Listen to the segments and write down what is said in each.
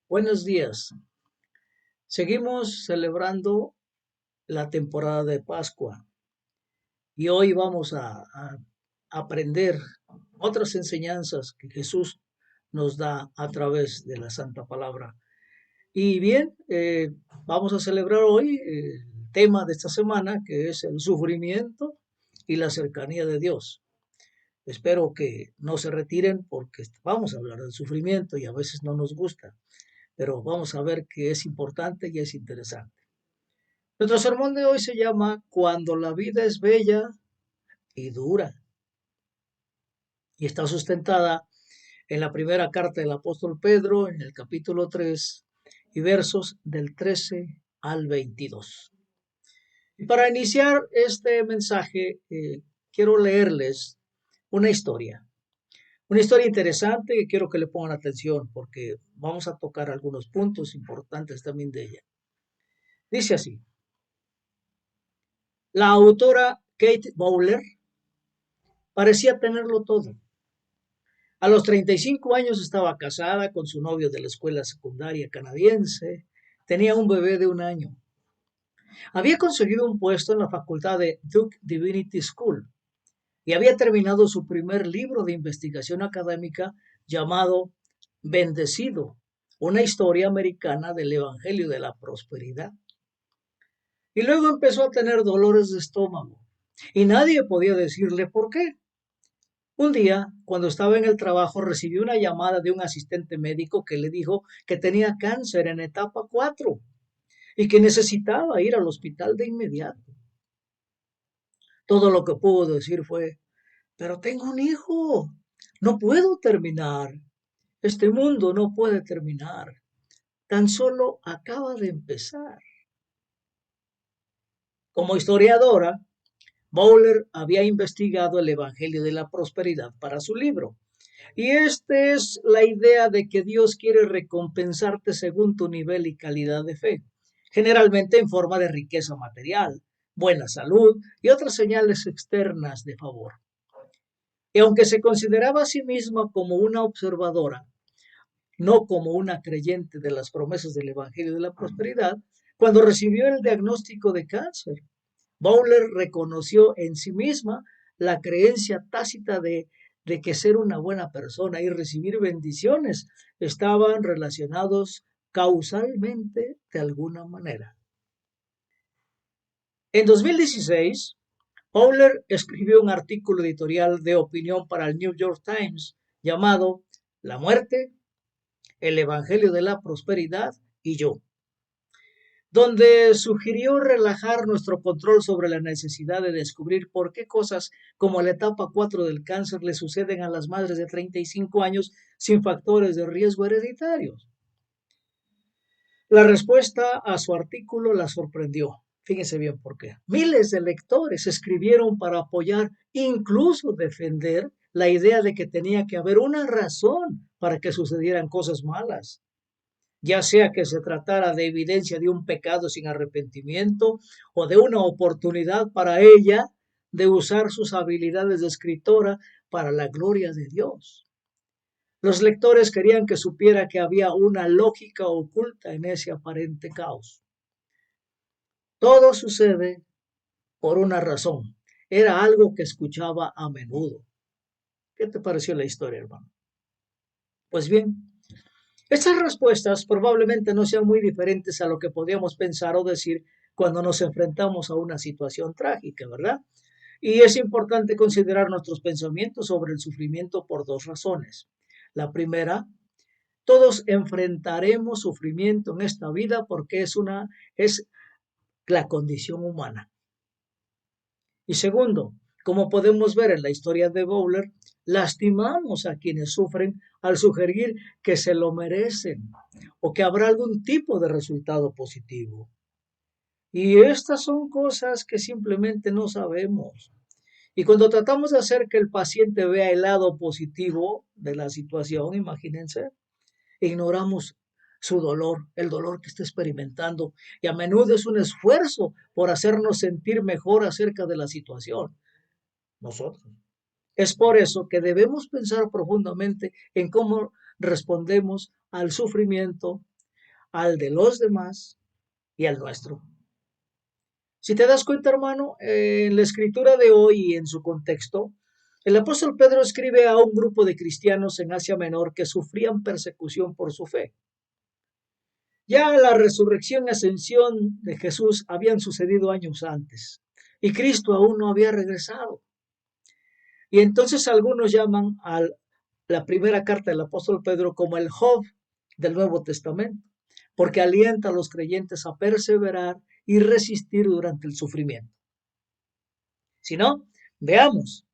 Buenos días. Seguimos celebrando la temporada de Pascua y hoy vamos a aprender otras enseñanzas que Jesús nos da a través de la Santa Palabra. Y bien, vamos a celebrar hoy el tema de esta semana, que es el sufrimiento y la cercanía de Dios. Espero que no se retiren porque vamos a hablar del sufrimiento y a veces no nos gusta, pero vamos a ver que es importante y es interesante. Nuestro sermón de hoy se llama Cuando la vida es bella y dura, y está sustentada en la primera carta del apóstol Pedro, en el capítulo 3 y versos del 13 al 22. Y para iniciar este mensaje, quiero leerles una historia interesante que quiero que le pongan atención porque vamos a tocar algunos puntos importantes también de ella. Dice así: la autora Kate Bowler parecía tenerlo todo. A los 35 años estaba casada con su novio de la escuela secundaria canadiense. Tenía un bebé de 1 año. Había conseguido un puesto en la facultad de Duke Divinity School y había terminado su primer libro de investigación académica llamado Bendecido, una historia americana del Evangelio de la Prosperidad. Y luego empezó a tener dolores de estómago y nadie podía decirle por qué. Un día, cuando estaba en el trabajo, recibió una llamada de un asistente médico que le dijo que tenía cáncer en etapa 4 y que necesitaba ir al hospital de inmediato. Todo lo que pudo decir fue: pero tengo un hijo, no puedo terminar. Este mundo no puede terminar. Tan solo acaba de empezar. Como historiadora, Bowler había investigado el Evangelio de la Prosperidad para su libro. Y esta es la idea de que Dios quiere recompensarte según tu nivel y calidad de fe, generalmente en forma de riqueza material, buena salud y otras señales externas de favor. Y aunque se consideraba a sí misma como una observadora, no como una creyente de las promesas del Evangelio de la Prosperidad, cuando recibió el diagnóstico de cáncer, Bowler reconoció en sí misma la creencia tácita de que ser una buena persona y recibir bendiciones estaban relacionados causalmente de alguna manera. En 2016, Bowler escribió un artículo editorial de opinión para el New York Times llamado La muerte, el Evangelio de la Prosperidad y yo, donde sugirió relajar nuestro control sobre la necesidad de descubrir por qué cosas como la etapa 4 del cáncer le suceden a las madres de 35 años sin factores de riesgo hereditarios. La respuesta a su artículo la sorprendió. Fíjense bien por qué. Miles de lectores escribieron para apoyar, incluso defender, la idea de que tenía que haber una razón para que sucedieran cosas malas, ya sea que se tratara de evidencia de un pecado sin arrepentimiento o de una oportunidad para ella de usar sus habilidades de escritora para la gloria de Dios. Los lectores querían que supiera que había una lógica oculta en ese aparente caos. Todo sucede por una razón. Era algo que escuchaba a menudo. ¿Qué te pareció la historia, hermano? Pues bien, estas respuestas probablemente no sean muy diferentes a lo que podíamos pensar o decir cuando nos enfrentamos a una situación trágica, ¿verdad? Y es importante considerar nuestros pensamientos sobre el sufrimiento por dos razones. La primera, todos enfrentaremos sufrimiento en esta vida porque es la condición humana. Y segundo, como podemos ver en la historia de Bowler, lastimamos a quienes sufren al sugerir que se lo merecen o que habrá algún tipo de resultado positivo. Y estas son cosas que simplemente no sabemos. Y cuando tratamos de hacer que el paciente vea el lado positivo de la situación, imagínense, ignoramos su dolor, el dolor que está experimentando, y a menudo es un esfuerzo por hacernos sentir mejor acerca de la situación. Nosotros. Es por eso que debemos pensar profundamente en cómo respondemos al sufrimiento al de los demás y al nuestro. Si te das cuenta, hermano, en la escritura de hoy y en su contexto, el apóstol Pedro escribe a un grupo de cristianos en Asia Menor que sufrían persecución por su fe. Ya la resurrección y ascensión de Jesús habían sucedido años antes y Cristo aún no había regresado. Y entonces algunos llaman a la primera carta del apóstol Pedro como el Job del Nuevo Testamento, porque alienta a los creyentes a perseverar y resistir durante el sufrimiento. Si no, veamos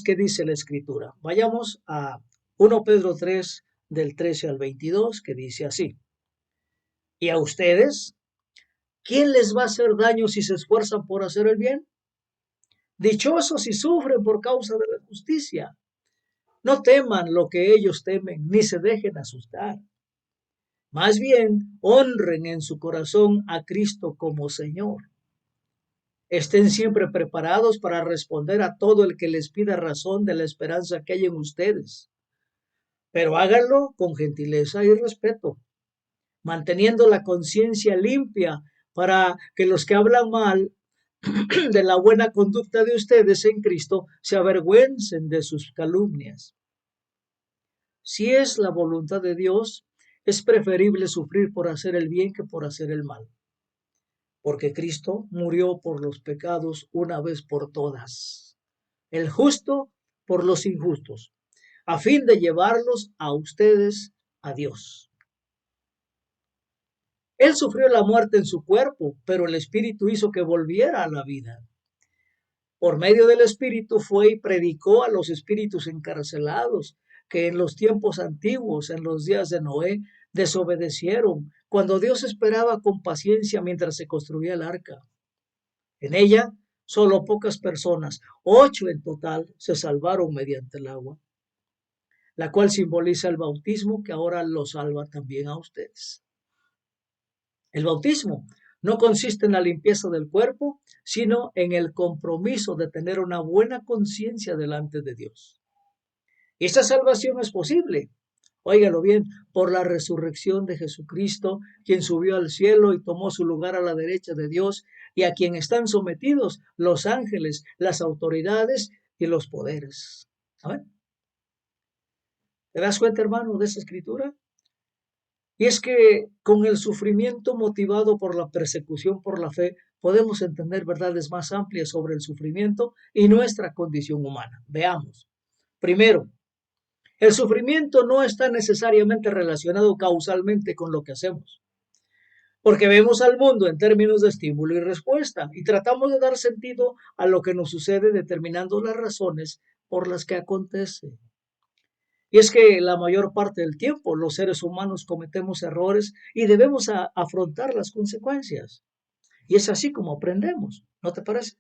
qué dice la Escritura. Vayamos a 1 Pedro 3, del 13 al 22, que dice así. ¿Y a ustedes? ¿Quién les va a hacer daño si se esfuerzan por hacer el bien? Dichosos si sufren por causa de la justicia. No teman lo que ellos temen, ni se dejen asustar. Más bien, honren en su corazón a Cristo como Señor. Estén siempre preparados para responder a todo el que les pida razón de la esperanza que hay en ustedes. Pero háganlo con gentileza y respeto, manteniendo la conciencia limpia para que los que hablan mal de la buena conducta de ustedes en Cristo se avergüencen de sus calumnias. Si es la voluntad de Dios, es preferible sufrir por hacer el bien que por hacer el mal, porque Cristo murió por los pecados una vez por todas, el justo por los injustos, a fin de llevarlos a ustedes a Dios. Él sufrió la muerte en su cuerpo, pero el Espíritu hizo que volviera a la vida. Por medio del Espíritu fue y predicó a los espíritus encarcelados que en los tiempos antiguos, en los días de Noé, desobedecieron, cuando Dios esperaba con paciencia mientras se construía el arca. En ella, solo pocas personas, 8 en total, se salvaron mediante el agua, la cual simboliza el bautismo que ahora lo salva también a ustedes. El bautismo no consiste en la limpieza del cuerpo, sino en el compromiso de tener una buena conciencia delante de Dios. Y esta salvación es posible, óigalo bien, por la resurrección de Jesucristo, quien subió al cielo y tomó su lugar a la derecha de Dios, y a quien están sometidos los ángeles, las autoridades y los poderes. ¿Amén? ¿Te das cuenta, hermano, de esa escritura? Y es que con el sufrimiento motivado por la persecución por la fe, podemos entender verdades más amplias sobre el sufrimiento y nuestra condición humana. Veamos. Primero, el sufrimiento no está necesariamente relacionado causalmente con lo que hacemos, porque vemos al mundo en términos de estímulo y respuesta y tratamos de dar sentido a lo que nos sucede determinando las razones por las que acontece. Y es que la mayor parte del tiempo los seres humanos cometemos errores y debemos afrontar las consecuencias. Y es así como aprendemos, ¿no te parece?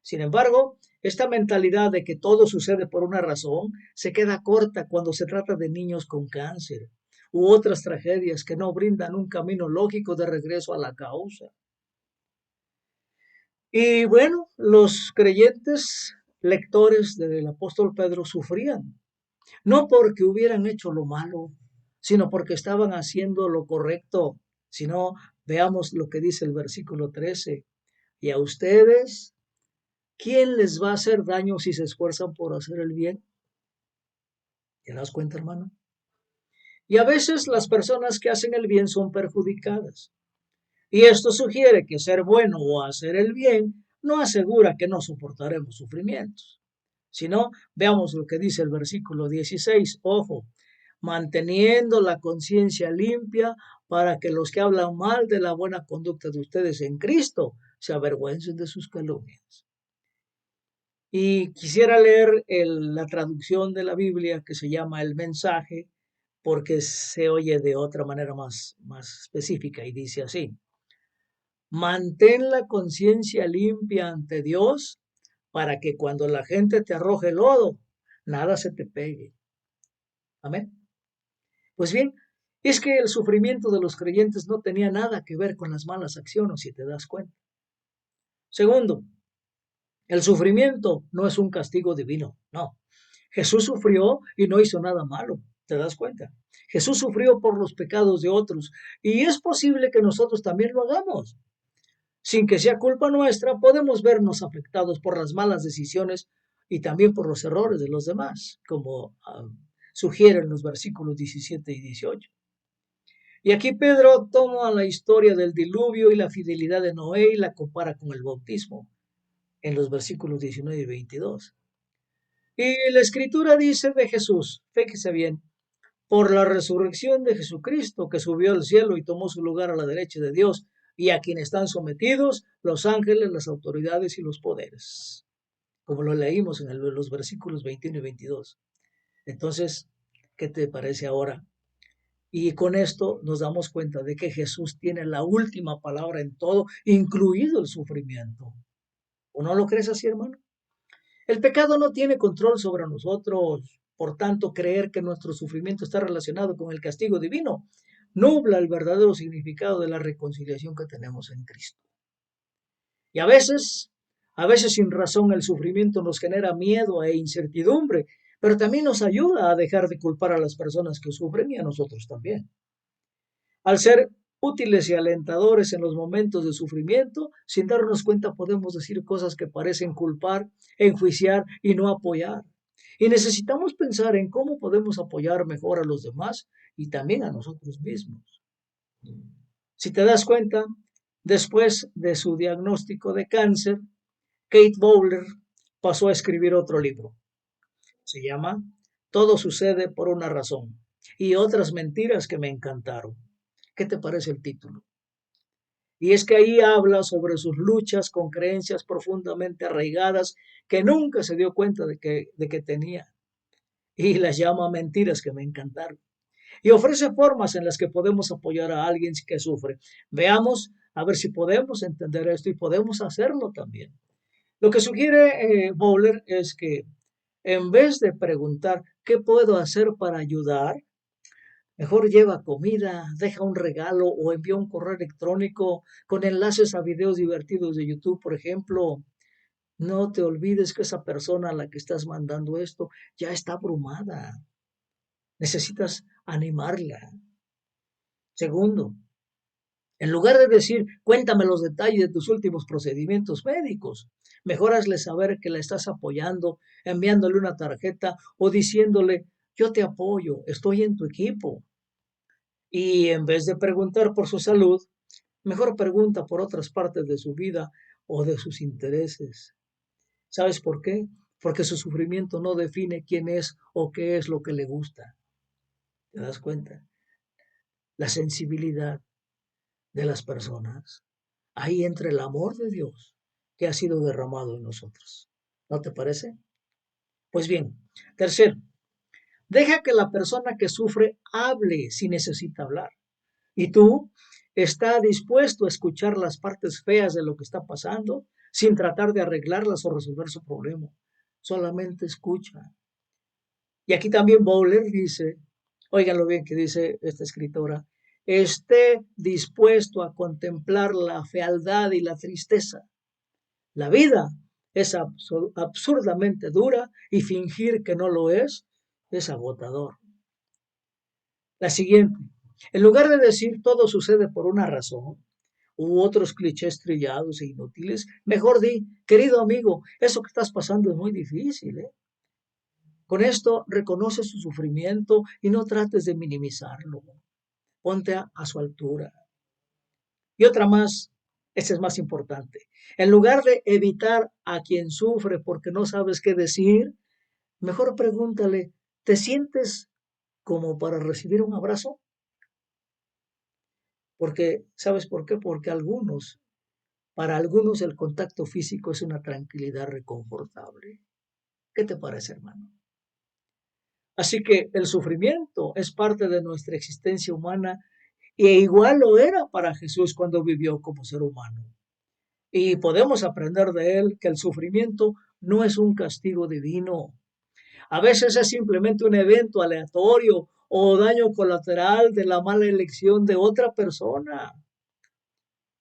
Sin embargo, esta mentalidad de que todo sucede por una razón se queda corta cuando se trata de niños con cáncer u otras tragedias que no brindan un camino lógico de regreso a la causa. Y bueno, los creyentes lectores del apóstol Pedro sufrían, no porque hubieran hecho lo malo, sino porque estaban haciendo lo correcto. Si no, veamos lo que dice el versículo 13. Y a ustedes, ¿quién les va a hacer daño si se esfuerzan por hacer el bien? ¿Te das cuenta, hermano? Y a veces las personas que hacen el bien son perjudicadas. Y esto sugiere que ser bueno o hacer el bien no asegura que no soportaremos sufrimientos. Si no, veamos lo que dice el versículo 16. Ojo, manteniendo la conciencia limpia para que los que hablan mal de la buena conducta de ustedes en Cristo se avergüencen de sus calumnias. Y quisiera leer la traducción de la Biblia que se llama El Mensaje, porque se oye de otra manera más específica y dice así. Mantén la conciencia limpia ante Dios para que cuando la gente te arroje lodo, nada se te pegue. Amén. Pues bien, es que el sufrimiento de los creyentes no tenía nada que ver con las malas acciones, si te das cuenta. Segundo, el sufrimiento no es un castigo divino, no. Jesús sufrió y no hizo nada malo, ¿te das cuenta? Jesús sufrió por los pecados de otros y es posible que nosotros también lo hagamos. Sin que sea culpa nuestra, podemos vernos afectados por las malas decisiones y también por los errores de los demás, como sugieren los versículos 17 y 18. Y aquí Pedro toma la historia del diluvio y la fidelidad de Noé y la compara con el bautismo en los versículos 19 y 22. Y la escritura dice de Jesús, fíjese bien, por la resurrección de Jesucristo que subió al cielo y tomó su lugar a la derecha de Dios y a quien están sometidos los ángeles, las autoridades y los poderes, como lo leímos en los versículos 21 y 22. Entonces, ¿qué te parece ahora? Y con esto nos damos cuenta de que Jesús tiene la última palabra en todo, incluido el sufrimiento. ¿O no lo crees así, hermano? El pecado no tiene control sobre nosotros, por tanto, creer que nuestro sufrimiento está relacionado con el castigo divino nubla el verdadero significado de la reconciliación que tenemos en Cristo. Y a veces sin razón el sufrimiento nos genera miedo e incertidumbre, pero también nos ayuda a dejar de culpar a las personas que sufren y a nosotros también. Al ser útiles y alentadores en los momentos de sufrimiento, sin darnos cuenta podemos decir cosas que parecen culpar, enjuiciar y no apoyar. Y necesitamos pensar en cómo podemos apoyar mejor a los demás y también a nosotros mismos. Si te das cuenta, después de su diagnóstico de cáncer, Kate Bowler pasó a escribir otro libro. Se llama Todo sucede por una razón y otras mentiras que me encantaron. ¿Qué te parece el título? Y es que ahí habla sobre sus luchas con creencias profundamente arraigadas que nunca se dio cuenta de que tenía. Y las llama mentiras que me encantaron. Y ofrece formas en las que podemos apoyar a alguien que sufre. Veamos a ver si podemos entender esto y podemos hacerlo también. Lo que sugiere Bowler es que en vez de preguntar qué puedo hacer para ayudar, mejor lleva comida, deja un regalo o envía un correo electrónico con enlaces a videos divertidos de YouTube, por ejemplo. No te olvides que esa persona a la que estás mandando esto ya está abrumada. Necesitas animarla. Segundo, en lugar de decir, cuéntame los detalles de tus últimos procedimientos médicos, mejor hazle saber que la estás apoyando, enviándole una tarjeta o diciéndole, yo te apoyo, estoy en tu equipo. Y en vez de preguntar por su salud, mejor pregunta por otras partes de su vida o de sus intereses. ¿Sabes por qué? Porque su sufrimiento no define quién es o qué es lo que le gusta. ¿Te das cuenta? La sensibilidad de las personas. Ahí entra el amor de Dios que ha sido derramado en nosotros. ¿No te parece? Pues bien, tercero, deja que la persona que sufre hable si necesita hablar. Y tú está dispuesto a escuchar las partes feas de lo que está pasando sin tratar de arreglarlas o resolver su problema. Solamente escucha. Y aquí también Bowler dice, óiganlo bien que dice esta escritora, esté dispuesto a contemplar la fealdad y la tristeza. La vida es absurdamente dura y fingir que no lo es agotador. La siguiente, en lugar de decir todo sucede por una razón, u otros clichés trillados e inútiles, mejor di, querido amigo, eso que estás pasando es muy difícil, ¿eh? Con esto reconoce su sufrimiento y no trates de minimizarlo. Ponte a su altura. Y otra más, esta es más importante. En lugar de evitar a quien sufre porque no sabes qué decir, mejor pregúntale, ¿te sientes como para recibir un abrazo? Porque, ¿sabes por qué? Porque para algunos el contacto físico es una tranquilidad reconfortable. ¿Qué te parece, hermano? Así que el sufrimiento es parte de nuestra existencia humana e igual lo era para Jesús cuando vivió como ser humano. Y podemos aprender de él que el sufrimiento no es un castigo divino. A veces es simplemente un evento aleatorio o daño colateral de la mala elección de otra persona.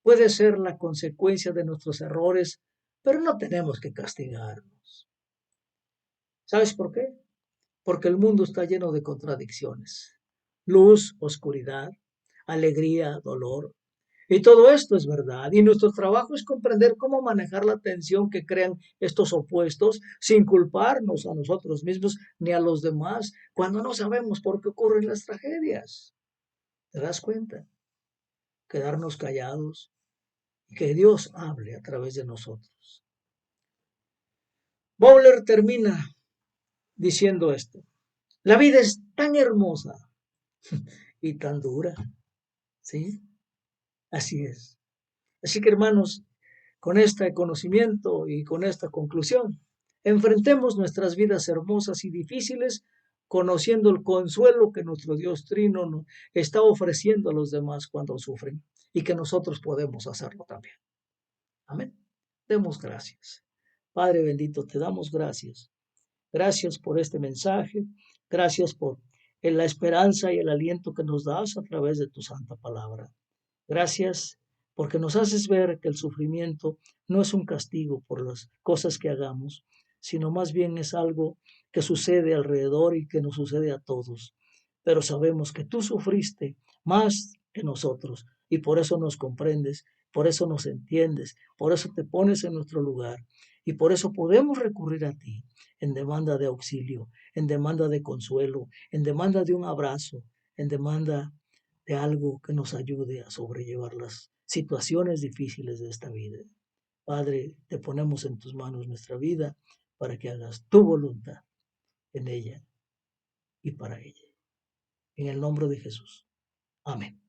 Puede ser la consecuencia de nuestros errores, pero no tenemos que castigarnos. ¿Sabes por qué? Porque el mundo está lleno de contradicciones. luz, oscuridad, alegría, dolor. Y todo esto es verdad. Y nuestro trabajo es comprender cómo manejar la tensión que crean estos opuestos sin culparnos a nosotros mismos ni a los demás cuando no sabemos por qué ocurren las tragedias. ¿Te das cuenta? Quedarnos callados y que Dios hable a través de nosotros. Bowler termina diciendo esto. La vida es tan hermosa y tan dura. ¿Sí? Así es. Así que hermanos, con este conocimiento y con esta conclusión, enfrentemos nuestras vidas hermosas y difíciles conociendo el consuelo que nuestro Dios Trino nos está ofreciendo a los demás cuando sufren y que nosotros podemos hacerlo también. Amén. Demos gracias. Padre bendito, te damos gracias. Gracias por este mensaje. Gracias por la esperanza y el aliento que nos das a través de tu santa palabra. Gracias porque nos haces ver que el sufrimiento no es un castigo por las cosas que hagamos, sino más bien es algo que sucede alrededor y que nos sucede a todos. Pero sabemos que tú sufriste más que nosotros y por eso nos comprendes, por eso nos entiendes, por eso te pones en nuestro lugar y por eso podemos recurrir a ti en demanda de auxilio, en demanda de consuelo, en demanda de un abrazo, en demanda de algo que nos ayude a sobrellevar las situaciones difíciles de esta vida. Padre, te ponemos en tus manos nuestra vida para que hagas tu voluntad en ella y para ella. En el nombre de Jesús. Amén.